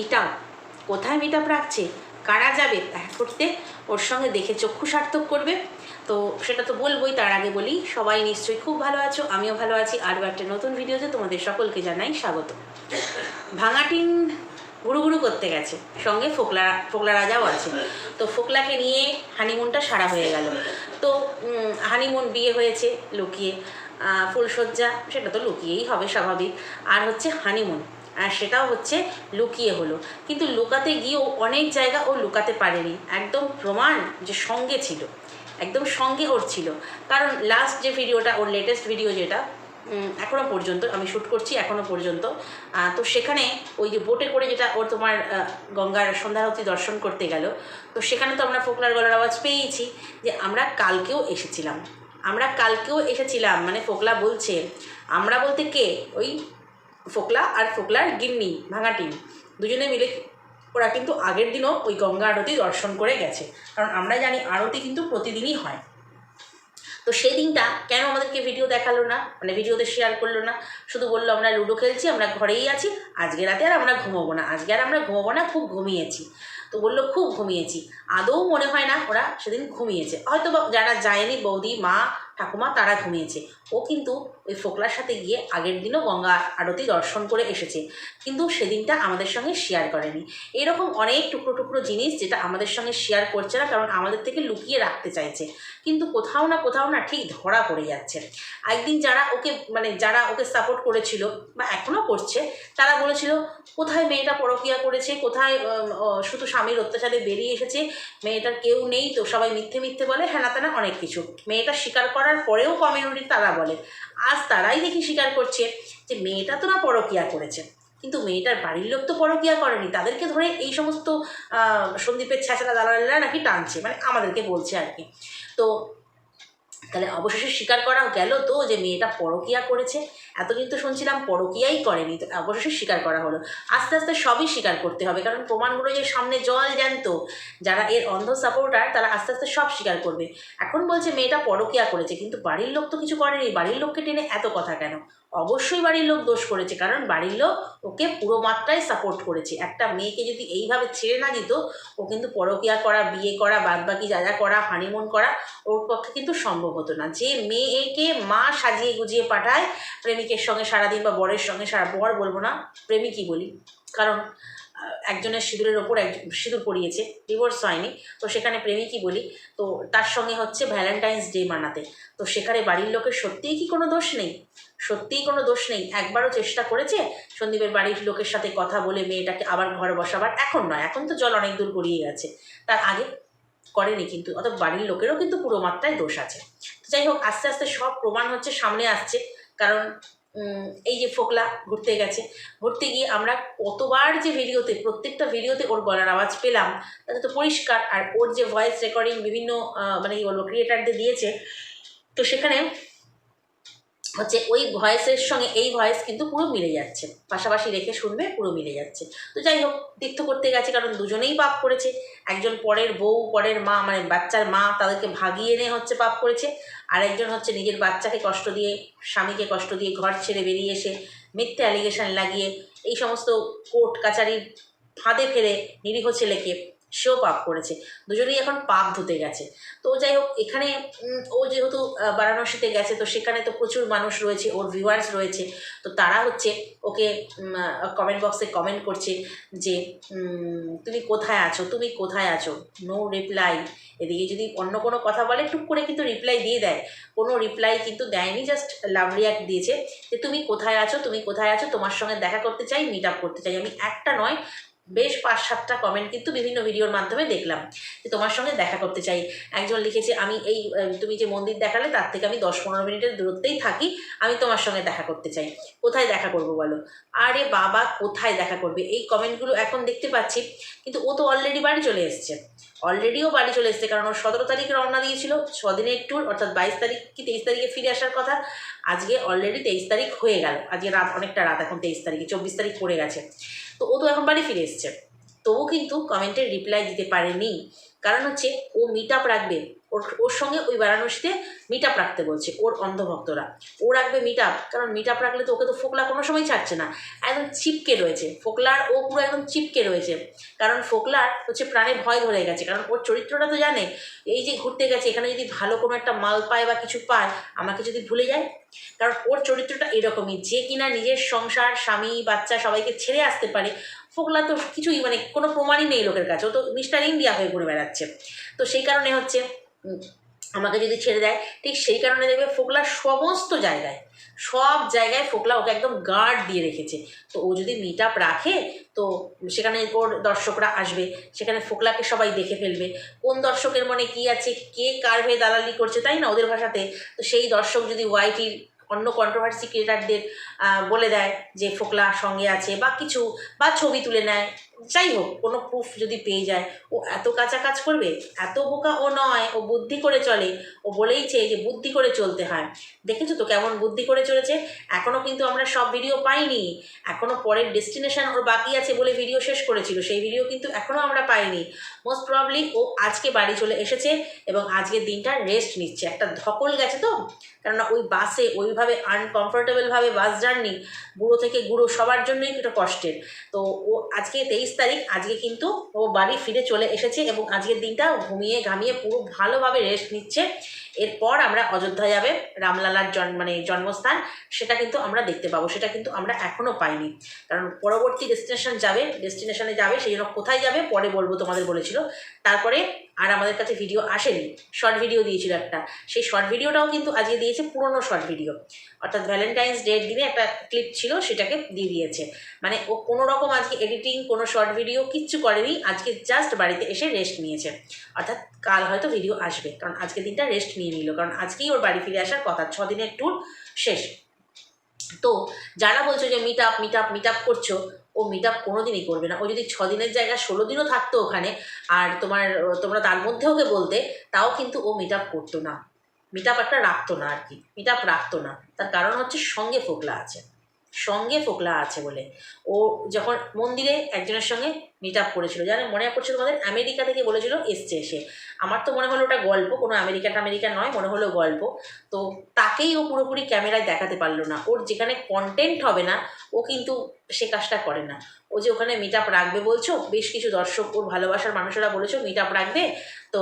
Meet up, কোথায় meet up রাখছে, কারা যাবে দেখা করতে, ওর সঙ্গে দেখে চক্ষু সার্থক করবে। তো সেটা তো বলবোই, তার আগে বলি সবাই নিশ্চয়ই খুব ভালো আছো, আমিও ভালো আছি। আরও একটা নতুন ভিডিওতে তোমাদের সকলকে জানাই স্বাগত। ভাঙাটিন ঘুরু করতে গেছে, সঙ্গে ফোকলা রাজাও আছে। তো ফোকলাকে নিয়ে হানিমুনটা সারা হয়ে গেল। তো হানিমুন বিয়ে হয়েছে লুকিয়ে, ফুলসজ্জা সেটা তো লুকিয়েই হবে স্বাভাবিক, আর হচ্ছে হানিমুন আর সেটাও হচ্ছে লুকিয়ে হলো। কিন্তু লুকাতে গিয়েও অনেক জায়গা ও লুকাতে পারেনি, একদম প্রমাণ যে সঙ্গে ছিল, একদম সঙ্গে ওর ছিল। কারণ লাস্ট যে ভিডিওটা, ওর লেটেস্ট ভিডিও যেটা এখনও পর্যন্ত আমি শ্যুট করছি, এখনও পর্যন্ত, তো সেখানে ওই যে বোটে করে যেটা ওর তোমার গঙ্গার সন্ধ্যারতি দর্শন করতে গেল, তো সেখানে তো আমরা ফোকলার গলার আওয়াজ পেয়েছি যে আমরা কালকেও এসেছিলাম, আমরা কালকেও এসেছিলাম। মানে ফোকলা বলছে, আমরা বলতে কে, ওই ফোকলা আর ফোকলার গিন্নি ভাঙাটিন দুজনে মিলে ওরা কিন্তু আগের দিনও ওই গঙ্গা আরতি দর্শন করে গেছে। কারণ আমরা জানি আরতি কিন্তু প্রতিদিনই হয়। তো সেই দিনটা কেন আমাদেরকে ভিডিও দেখালো না, মানে ভিডিওতে শেয়ার করলো না, শুধু বললো আমরা লুডো খেলছি, আমরা ঘরেই আছি, আজকে রাতে আর আমরা ঘুমোবো না, আজকে আর আমরা ঘুমোবো না, খুব ঘুমিয়েছি। তো বললো খুব ঘুমিয়েছি, আদৌ মনে হয় না ওরা সেদিন ঘুমিয়েছে, হয়তো যারা যায়নি বৌদি মা ঠাকুমা তারা ঘুমিয়েছে। ও কিন্তু ওই ফোকলার সাথে গিয়ে আগের দিনও গঙ্গা আরতি দর্শন করে এসেছে, কিন্তু সেদিনটা আমাদের সঙ্গে শেয়ার করেনি। এরকম অনেক টুকরো টুকরো জিনিস যেটা আমাদের সঙ্গে শেয়ার করছে না, কারণ আমাদের থেকে লুকিয়ে রাখতে চাইছে, কিন্তু কোথাও না ঠিক ধরা পড়ে যাচ্ছে। একদিন যারা ওকে মানে যারা ওকে সাপোর্ট করেছিল বা এখনও করছে, তারা বলেছিল কোথায় মেয়েটা পরকীয়া করেছে, কোথায় শুধু স্বামীর অত্যাচারে বেরিয়ে এসেছে, মেয়েটার কেউ নেই, তো সবাই মিথ্যে মিথ্যে বলে, হ্যাঁ না অনেক কিছু। মেয়েটা স্বীকার করার পরেও কমিউনিটি তারা বলে, আজ তারাই দেখি স্বীকার করছে যে মেয়েটা তো না পরকীয়া করেছে, কিন্তু মেয়েটার বাড়ির লোক তো পরকীয়া করেনি, তাদেরকে ধরে এই সমস্ত সন্দীপের ছ্যাঁচড়া দালালেরা নাকি টানছে, মানে আমাদেরকে বলছে আর কি। তো তাহলে অবশেষে স্বীকার করা গেল তো যে মেয়েটা পরকীয়া করেছে। এতদিন তো শুনছিলাম পরকীয়াই করেনি, তো অবশেষে স্বীকার করা হলো। আস্তে আস্তে সবই স্বীকার করতে হবে, কারণ প্রমাণগুলো যে সামনে জল জ্যান্ত, যারা এর অন্ধ সাপোর্টার তারা আস্তে আস্তে সব স্বীকার করবে। এখন বলছে মেয়েটা পরকীয়া করেছে, কিন্তু বাড়ির লোক তো কিছু করেনি, বাড়ির লোককে টেনে এত কথা কেন? অবশ্যই বাড়ির লোক দোষ করেছে, কারণ বাড়ির লোক ওকে পুরো মাত্রায় সাপোর্ট করেছে। একটা মেয়েকে যদি এইভাবে ছেড়ে না দিত, ও কিন্তু পরকীয়া করা, বিয়ে করা, বাদবাকি যা যা করা, হানিমুন করা ওর পক্ষে কিন্তু সম্ভব হতো না। যে মেয়েকে মা সাজিয়ে গুজিয়ে পাঠায় প্রেমিকের সঙ্গে সারাদিন, বা বরের সঙ্গে বর বলবো না, প্রেমিকই বলি, কারণ একজনের সিঁদুরের ওপর সিঁদুর পরিয়েছে, ডিভোর্স হয়নি, তো সেখানে প্রেমিকই বলি। তো তার সঙ্গে হচ্ছে ভ্যালেন্টাইন্স ডে মানাতে, তো সেখানে বাড়ির লোকের সত্যিই কি কোনো দোষ নেই? সত্যিই কোনো দোষ নেই? একবারও চেষ্টা করেছে সন্দীপের বাড়ির লোকের সাথে কথা বলে মেয়েটাকে আবার ঘরে বসাবার? এখন নয়, এখন তো জল অনেক দূর গড়িয়ে গেছে, তার আগে করেনি, কিন্তু অত বাড়ির লোকেরও কিন্তু পুরো মাত্রায় দোষ আছে। তো যাই হোক, আস্তে আস্তে সব প্রমাণ হচ্ছে সামনে আসছে। কারণ এই যে ফোকলা ঘুরতে গেছে, ঘুরতে গিয়ে আমরা কতবার যে ভিডিওতে, প্রত্যেকটা ভিডিওতে ওর গলার আওয়াজ পেলাম, তাতে তো পরিষ্কার। আর ওর যে ভয়েস রেকর্ডিং বিভিন্ন মানে কি বলবো ক্রিয়েটারদের দিয়েছে, তো সেখানে হচ্ছে ওই ভয়েসের সঙ্গে এই ভয়েস কিন্তু পুরো মিলে যাচ্ছে, পাশাপাশি রেখে শুনবে পুরো মিলে যাচ্ছে। তো যাই হোক, তীর্থ করতে গেছে, কারণ দুজনেই পাপ করেছে। একজন পরের বউ, পরের মা, মানে বাচ্চার মা, তাদেরকে ভাগিয়ে এনে হচ্ছে পাপ করেছে, আর একজন হচ্ছে নিজের বাচ্চাকে কষ্ট দিয়ে, স্বামীকে কষ্ট দিয়ে ঘর ছেড়ে বেরিয়ে এসে মিথ্যে অ্যালিগেশন লাগিয়ে এই সমস্ত কোর্ট কাচারির ফাঁদে ফেলে নিরীহ ছেলেকে, সেও পাপ করেছে। দুজনেই এখন পাপ ধুতে গেছে। তো যাই হোক, এখানে ও যেহেতু বারাণসীতে গেছে, তো সেখানে তো প্রচুর মানুষ রয়েছে, ওর ভিউয়ার্স রয়েছে, তো তারা হচ্ছে ওকে কমেন্ট বক্সে কমেন্ট করছে যে তুমি কোথায় আছো, তুমি কোথায় আছো, নো রিপ্লাই। এদিকে যদি অন্য কোনো কথা বলে টুক করে কিন্তু রিপ্লাই দিয়ে দেয়, কোনো রিপ্লাই কিন্তু দেয়নি, জাস্ট লাভ রিয়াক্ট দিয়েছে যে তুমি কোথায় আছো, তুমি কোথায় আছো, তোমার সঙ্গে দেখা করতে চাই, মিট আপ করতে চাই। আমি একটা নয়, বেশ 5-7টা কমেন্ট কিন্তু বিভিন্ন ভিডিওর মাধ্যমে দেখলাম যে তোমার সঙ্গে দেখা করতে চাই। একজন লিখেছে আমি এই তুমি যে মন্দির দেখালে তার থেকে আমি 10-15 মিনিটের দূরত্বেই থাকি, আমি তোমার সঙ্গে দেখা করতে চাই। কোথায় দেখা করবো বলো? আরে বাবা, কোথায় দেখা করবে? এই কমেন্টগুলো এখন দেখতে পাচ্ছি, কিন্তু ও তো অলরেডি বাড়ি চলে এসছে, অলরেডিও বাড়ি চলে এসছে, কারণ ও 17 তারিখে রওনা দিয়েছিল 6 দিনের ট্যুর, অর্থাৎ 22 তারিখ কি 23 তারিখে ফিরে আসার কথা। আজকে অলরেডি 23 তারিখ হয়ে গেল, আজকে রাত, অনেকটা রাত, এখন 23 তারিখে 24 তারিখ পড়ে গেছে, তো ও তো এখন বাড়ি ফিরে এসছে। তবু কিন্তু কমেন্টের রিপ্লাই দিতে পারেনি। কারণ হচ্ছে ও মিট আপ রাখবে, ওর সঙ্গে ওই বারাণসীতে মিট আপ রাখতে বলছে ওর অন্ধভক্তরা। ও রাখবে মিট আপ, কারণ মিট আপ রাখলে তো ওকে তো ফোকলা কোনো সময় ছাড়ছে না, একদম চিপকে রয়েছে ফোকলার, ও পুরো একদম চিপকে রয়েছে। কারণ ফোকলার হচ্ছে প্রাণে ভয় ধরে গেছে, কারণ ওর চরিত্রটা তো জানে, এই যে ঘুরতে গেছে এখানে যদি ভালো কোনো একটা মাল পায় বা কিছু পায় আমাকে যদি ভুলে যায়। কারণ ওর চরিত্রটা এরকমই, যে কিনা নিজের সংসার স্বামী বাচ্চা সবাইকে ছেড়ে আসতে পারে। ফোকলা তো কিছুই মানে কোনো প্রমাণই নেই লোকের কাছে, ও তো মিস্টার ইন্ডিয়া হয়ে ঘুরে বেড়াচ্ছে। তো সেই কারণে হচ্ছে আমাকে যদি ছেড়ে দেয়, ঠিক সেই কারণে দেখবে ফোকলা সমস্ত জায়গায়, সব জায়গায় ফোকলা ওকে একদম গার্ড দিয়ে রেখেছে। তো ও যদি মিট আপ রাখে তো সেখানে ওর দর্শকরা আসবে, সেখানে ফোকলাকে সবাই দেখে ফেলবে, কোন দর্শকের মনে কী আছে, কে কার হয়ে দালালি করছে, তাই না ওদের ভাষাতে। তো সেই দর্শক যদি ওয়াইটির অন্য কন্ট্রোভার্সি ক্রিয়েটারদের বলে দেয় যে ফোকলা সঙ্গে আছে বা কিছু, বা ছবি তুলে নেয়, যাই হোক কোনো প্রুফ যদি পেয়ে যায়, ও এত কাঁচা কাজ করবে? এত বোকা ও নয়, ও বুদ্ধি করে চলে। ও বলেইছে যে বুদ্ধি করে চলতে হয়। দেখেছো তো কেমন বুদ্ধি করে চলেছে। এখনও কিন্তু আমরা সব ভিডিও পাইনি, এখনও পরের ডেস্টিনেশন ওর বাকি আছে বলে ভিডিও শেষ করেছিল, সেই ভিডিও কিন্তু এখনও আমরা পাইনি। মোস্ট প্রবাবলি ও আজকে বাড়ি চলে এসেছে এবং আজকের দিনটা রেস্ট নিচ্ছে। একটা ধকল গেছে তো, কেননা ওই বাসে ওইভাবে আনকমফোর্টেবলভাবে বাস জার্নি বুড়ো থেকে গুঁড়ো সবার জন্যই একটা কষ্টের। তো ও আজকে 23 তারিখ, আজকে কিন্তু ও বাড়ি ফিরে চলে এসেছে এবং আজকের দিনটা ঘুমিয়ে ঘামিয়ে পুরো ভালোভাবে রেস্ট নিচ্ছে। এরপর আমরা অযোধ্যা যাবে, রামলালার জন্মস্থান, সেটা কিন্তু আমরা দেখতে পাবো, সেটা কিন্তু আমরা এখনও পাইনি। কারণ পরবর্তী ডেস্টিনেশনে যাবে, সেই জন্য কোথায় যাবে পরে বলবো, তোমাদের বলেছিল। তারপরে আর আমাদের কাছে ভিডিও আসেনি, শর্ট ভিডিও দিয়েছিল একটা, সেই শর্ট ভিডিওটাও কিন্তু আজকে দিয়েছে, পুরনো শর্ট ভিডিও, অর্থাৎ ভ্যালেন্টাইন্স ডের দিনে একটা ক্লিপ ছিল সেটাকে দিয়ে দিয়েছে। মানে ও কোনো রকম আজকে এডিটিং কোনো শর্ট ভিডিও কিচ্ছু করেনি, আজকে জাস্ট বাড়িতে এসে রেস্ট নিয়েছে। অর্থাৎ কাল হয়তো ভিডিও আসবে, কারণ আজকের দিনটা রেস্ট নিয়ে নিল, কারণ আজকেই ওর বাড়ি ফিরে আসার কথা, 6 দিনের ট্যুর শেষ। তো যারা বলছো যে মিট আপ করছো, ও মিট আপ কোনোদিনই করবে না। ও যদি 6 দিনের জায়গায় 16 দিনও থাকতো ওখানে, আর তোমরা তার মধ্যে ওকে বলতে, তাও কিন্তু ও মিট আপ করতো না, মিট আপ একটা রাখতো না আর কি, মিট আপ রাখতো না। তার কারণ হচ্ছে সঙ্গে ফোকলা আছে, সঙ্গে ফোকলা আছে বলে। ও যখন মন্দিরে একজনের সঙ্গে মিট আপ করেছিল, জানো মনে পড়ছে তোমাদের, আমেরিকা থেকে বলেছিল এসছে এসে, আমার তো মনে হলো ওটা গল্প, কোনো আমেরিকা নয়, মনে হলো গল্প। তো তাকেই ও পুরোপুরি ক্যামেরায় দেখাতে পারলো না, ওর যেখানে কন্টেন্ট হবে না ও কিন্তু সে কাজটা করে না। ও যে ওখানে মিট আপ রাখবে বলছো, বেশ কিছু দর্শক ওর ভালোবাসার মানুষেরা বলেছো মিট আপ রাখবে, তো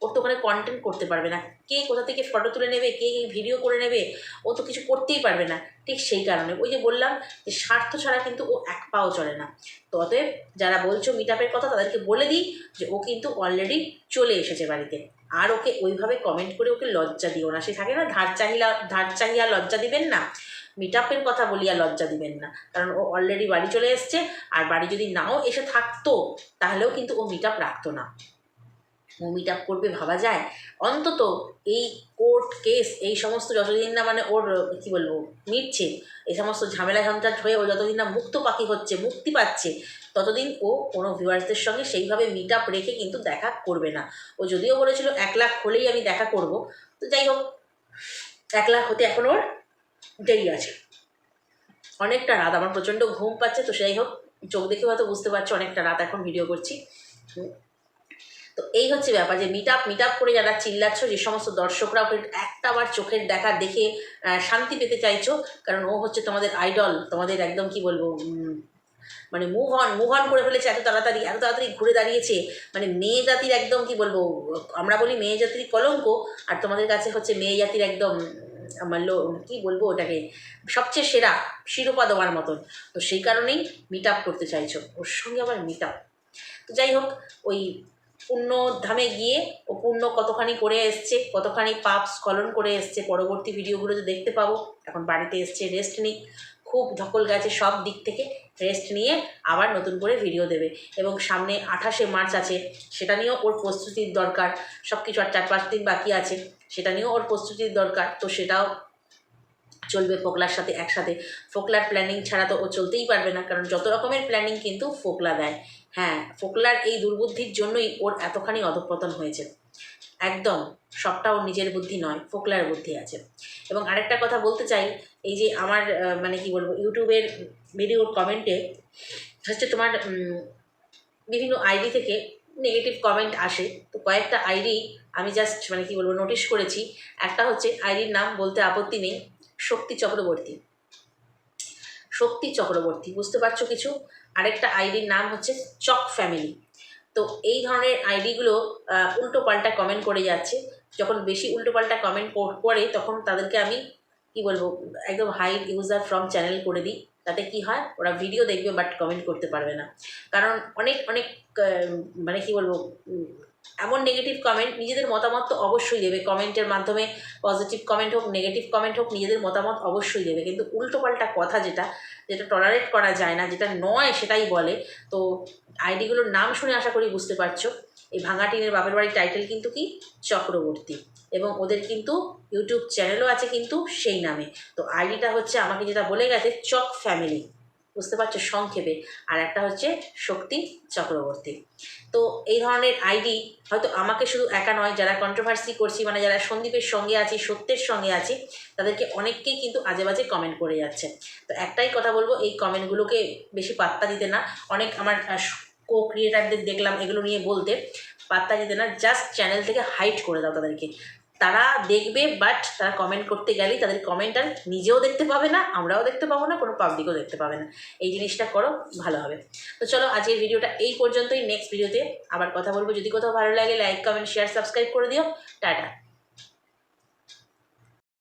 ওর তো ওখানে কন্টেন্ট করতে পারবে না, কে কোথা থেকে ফটো তুলে নেবে, কে ভিডিও করে নেবে, ও তো কিছু করতেই পারবে না। ঠিক সেই কারণে ওই যে বললাম যে স্বার্থ ছাড়া কিন্তু ও এক পাও চলে না। তো অতএব যারা বলছো মিট আপের কথা তাদেরকে বলে দিই যে ও কিন্তু অলরেডি চলে এসেছে বাড়িতে। আর ওকে ওইভাবে কমেন্ট করে ওকে লজ্জা দিও না, সে থাকে না ধার চাহিয়া লজ্জা দিবেন না, মিট আপের কথা বলিয়া লজ্জা দিবেন না, কারণ ও অলরেডি বাড়ি চলে এসছে। আর বাড়ি যদি নাও এসে থাকতো তাহলেও কিন্তু ও মিট আপ রাখতো না, ও মিট আপ করবে ভাবা যায়? অন্তত এই কোর্ট কেস এই সমস্ত যতদিন না মানে ওর কী বলবো মিটছে, এই সমস্ত ঝামেলা ঝঞ্ঝাট হয়ে ও যতদিন না মুক্ত পাখি হচ্ছে, মুক্তি পাচ্ছে, ততদিন ও কোনো ভিউয়ার্সদের সঙ্গে সেইভাবে মিট আপ রেখে কিন্তু দেখা করবে না। ও যদিও বলেছিল 1 লাখ হলেই আমি দেখা করব, তো যাই হোক 1 লাখ হতে এখন ওর দেরি আছে, অনেকটা রাত, আমার প্রচণ্ড ঘুম পাচ্ছে। তো যাই হোক, চোখ দেখে হয়তো বুঝতে পারছো অনেকটা রাত এখন ভিডিও করছি। তো এই হচ্ছে ব্যাপার যে মিট আপ করে যারা চিল্লাচ্ছ, যে সমস্ত দর্শকরা ওকে একটা বার চোখের দেখা দেখে শান্তি পেতে চাইছো, কারণ ও হচ্ছে তোমাদের আইডল, তোমাদের একদম কি বলবো মানে মুভ অন করে ফেলেছে এত তাড়াতাড়ি ঘুরে দাঁড়িয়েছে, মানে মেয়ে জাতির একদম কি বলবো, আমরা বলি মেয়ে জাতির কলঙ্ক, আর তোমাদের কাছে হচ্ছে মেয়ে জাতির একদম আমার কী বলবো ওটাকে, সবচেয়ে সেরা শিরোপা দেওয়ার মতন। তো সেই কারণেই মিট আপ করতে চাইছো, ওর সঙ্গে আবার মিট আপ। তো যাই হোক, ওই পুণ্যধামে গিয়ে ও পুণ্য কতখানি করে এসছে, কতখানি পাপ স্খলন করে এসছে, পরবর্তী ভিডিওগুলোতে দেখতে পাবো। এখন বাড়িতে এসছে, রেস্ট নিক, খুব ধকল গেছে সব দিক থেকে, রেস্ট নিয়ে আবার নতুন করে ভিডিও দেবে। এবং সামনে 28শে মার্চ আছে, সেটা নিয়েও ওর প্রস্তুতির দরকার, সব কিছু আর 4-5 দিন বাকি আছে, সেটা নিয়েও ওর প্রস্তুতির দরকার। তো সেটাও চলবে ফোকলার সাথে একসাথে, ফোকলার প্ল্যানিং ছাড়া তো ও চলতেই পারবে না, কারণ যত রকমের প্ল্যানিং কিন্তু ফোকলা দেয়। হ্যাঁ, ফোকলার এই দুর্বুদ্ধির জন্যই ওর এতখানি অধঃপতন হয়েছে, একদম সবটা ওর নিজের বুদ্ধি নয়, ফোকলার বুদ্ধি আছে। এবং আরেকটা কথা বলতে চাই, এই যে আমার মানে কি বলবো ইউটিউবের ভিডিওর কমেন্টে হচ্ছে তোমার বিভিন্ন আইডি থেকে নেগেটিভ কমেন্ট আসে। তো কয়েকটা আইডি আমি জাস্ট মানে কি বলবো নোটিশ করেছি। একটা হচ্ছে আইডির নাম বলতে আপত্তি নেই, শক্তি চক্রবর্তী। শক্তি চক্রবর্তী, বুঝতে পারছো কিছু? আরেকটা আইডির নাম হচ্ছে চক ফ্যামিলি। তো এই ধরনের আইডিগুলো উল্টো পাল্টা কমেন্ট করে যাচ্ছে। যখন বেশি উল্টো পাল্টা কমেন্ট করে তখন তাদেরকে আমি কি বলবো একদম হাইড ইউজার ফ্রম চ্যানেল করে দিই। তাতে কি হয়, ওরা ভিডিও দেখবে বাট কমেন্ট করতে পারবে না। কারণ অনেক অনেক মানে কি বলবো এমন নেগেটিভ কমেন্ট, নিজেদের মতামত তো অবশ্যই দেবে কমেন্টের মাধ্যমে, পজিটিভ কমেন্ট হোক নেগেটিভ কমেন্ট হোক নিজেদের মতামত অবশ্যই দেবে, কিন্তু উল্টোপাল্টা কথা যেটা যেটা টলারেট করা যায় না, যেটা নয় সেটাই বলে। তো আইডিগুলোর নাম শুনে আশা করি বুঝতে পারছো। এই ভাঙা টিনের বাপের বাড়ির টাইটেল কিন্তু কি চক্রবর্তী, এবং ওদের কিন্তু ইউটিউব চ্যানেলও আছে কিন্তু সেই নামে। তো আইডিটা হচ্ছে আমাকে যেটা বলে গেছে চক ফ্যামিলি, বুঝতে পারছো সংক্ষেপে। আর একটা হচ্ছে শক্তি চক্রবর্তী। তো এই ধরনের আইডি হয়তো আমাকে শুধু একা নয়, যারা কন্ট্রোভার্সি করছি মানে যারা সন্দীপের সঙ্গে আছি, সত্যের সঙ্গে আছি, তাদেরকে অনেককেই কিন্তু আজে বাজে কমেন্ট করে যাচ্ছে। তো একটাই কথা বলবো, এই কমেন্টগুলোকে বেশি পাত্তা দিতে না। অনেক আমার কো ক্রিয়েটারদের দেখলাম এগুলো নিয়ে বলতে, পাত্তা দিতে না, জাস্ট চ্যানেল থেকে হাইড করে দাও তাদেরকে। তারা দেখবে বাট তারা কমেন্ট করতে গেলেই তাদের কমেন্ট আর নিজেও দেখতে পাবে না, আমরাও দেখতে পাবো না, কোনো পাবলিকও দেখতে পাবে না। এই জিনিসটা করো, ভালো হবে। তো চলো আজকের ভিডিওটা এই পর্যন্তই। নেক্সট ভিডিওতে আবার কথা বলবো। যদি কোথাও ভালো লাগে লাইক কমেন্ট শেয়ার সাবস্ক্রাইব করে দিও। টাটা।